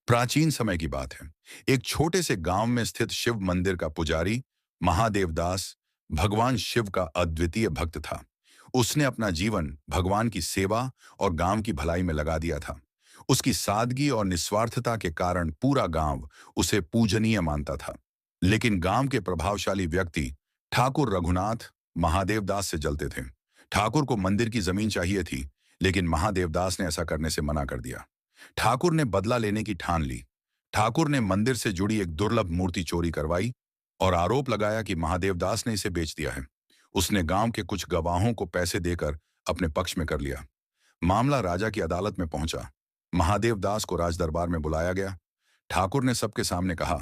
प्राचीन समय की बात है। एक छोटे से गांव में स्थित शिव मंदिर का पुजारी महादेवदास भगवान शिव का अद्वितीय भक्त था। उसने अपना जीवन भगवान की सेवा और गांव की भलाई में लगा दिया था। उसकी सादगी और निस्वार्थता के कारण पूरा गांव उसे पूजनीय मानता था। लेकिन गांव के प्रभावशाली व्यक्ति ठाकुर रघुनाथ महादेवदास से जलते थे। ठाकुर को मंदिर की जमीन चाहिए थी, लेकिन महादेवदास ने ऐसा करने से मना कर दिया। ठाकुर ने बदला लेने की ठान ली। ठाकुर ने मंदिर से जुड़ी एक दुर्लभ मूर्ति चोरी करवाई और आरोप लगाया कि महादेवदास ने इसे बेच दिया है। उसने गांव के कुछ गवाहों को पैसे देकर अपने पक्ष में कर लिया। मामला राजा की अदालत में पहुंचा। महादेवदास को राजदरबार में बुलाया गया। ठाकुर ने सबके सामने कहा,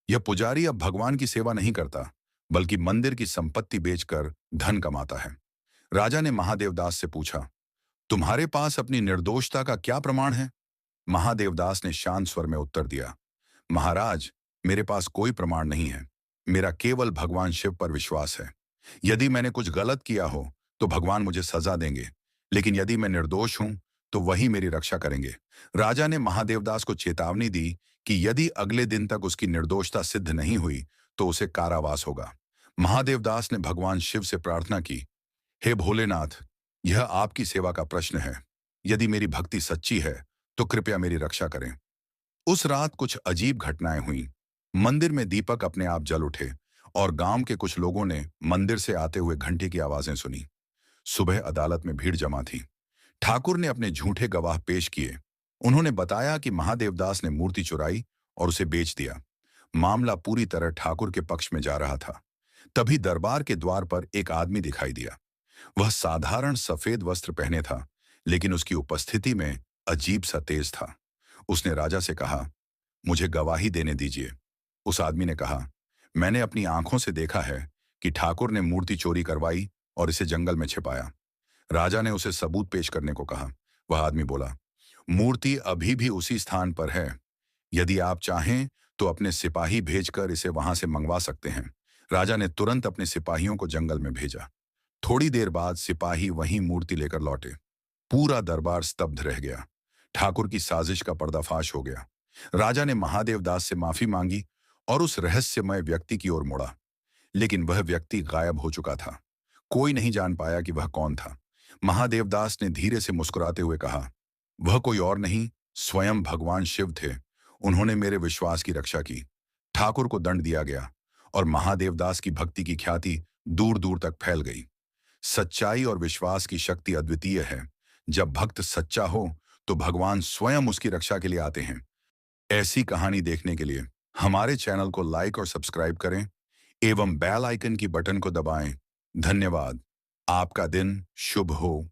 यह पुजारी अब भगवान की सेवा नहीं करता, बल्कि मंदिर की संपत्ति बेचकर धन कमाता है। राजा ने महादेवदास से पूछा, तुम्हारे पास अपनी निर्दोषता का क्या प्रमाण है? महादेवदास ने शांत स्वर में उत्तर दिया, महाराज, मेरे पास कोई प्रमाण नहीं है। मेरा केवल भगवान शिव पर विश्वास है। यदि मैंने कुछ गलत किया हो तो भगवान मुझे सजा देंगे, लेकिन यदि मैं निर्दोष हूं तो वही मेरी रक्षा करेंगे। राजा ने महादेवदास को चेतावनी दी कि यदि अगले दिन तक उसकी निर्दोषता सिद्ध नहीं हुई तो उसे कारावास होगा। महादेवदास ने भगवान शिव से प्रार्थना की, हे भोलेनाथ, यह आपकी सेवा का प्रश्न है। यदि मेरी भक्ति सच्ची है तो कृपया मेरी रक्षा करें। उस रात कुछ अजीब घटनाएं हुई। मंदिर में दीपक अपने आप जल उठे और गांव के कुछ लोगों ने मंदिर से आते हुए घंटे की आवाजें सुनी। सुबह अदालत में भीड़ जमा थी। ठाकुर ने अपने झूठे गवाह पेश किए। उन्होंने बताया कि महादेवदास ने मूर्ति चुराई और उसे बेच दिया। मामला पूरी तरह ठाकुर के पक्ष में जा रहा था। तभी दरबार के द्वार पर एक आदमी दिखाई दिया। वह साधारण सफेद वस्त्र पहने था, लेकिन उसकी उपस्थिति में अजीब सा तेज था। उसने राजा से कहा, मुझे गवाही देने दीजिए। उस आदमी ने कहा, मैंने अपनी आंखों से देखा है कि ठाकुर ने मूर्ति चोरी करवाई और इसे जंगल में छिपाया। राजा ने उसे सबूत पेश करने को कहा। वह आदमी बोला, मूर्ति अभी भी उसी स्थान पर है। यदि आप चाहें तो अपने सिपाही भेजकर इसे वहां से मंगवा सकते हैं। राजा ने तुरंत अपने सिपाहियों को जंगल में भेजा। थोड़ी देर बाद सिपाही वहीं मूर्ति लेकर लौटे। पूरा दरबार स्तब्ध रह गया। ठाकुर की साजिश का पर्दाफाश हो गया। राजा ने महादेवदास से माफी मांगी और उस रहस्यमय व्यक्ति की ओर मुड़ा, लेकिन वह व्यक्ति गायब हो चुका था। कोई नहीं जान पाया कि वह कौन था। महादेवदास ने धीरे से मुस्कुराते हुए कहा, वह कोई और नहीं, स्वयं भगवान शिव थे। उन्होंने मेरे विश्वास की रक्षा की। ठाकुर को दंड दिया गया और महादेवदास की भक्ति की ख्याति दूर दूर तक फैल गई। सच्चाई और विश्वास की शक्ति अद्वितीय है। जब भक्त सच्चा हो तो भगवान स्वयं उसकी रक्षा के लिए आते हैं। ऐसी कहानी देखने के लिए हमारे चैनल को लाइक और सब्सक्राइब करें एवं बेल आइकन की बटन को दबाएं। धन्यवाद। आपका दिन शुभ हो।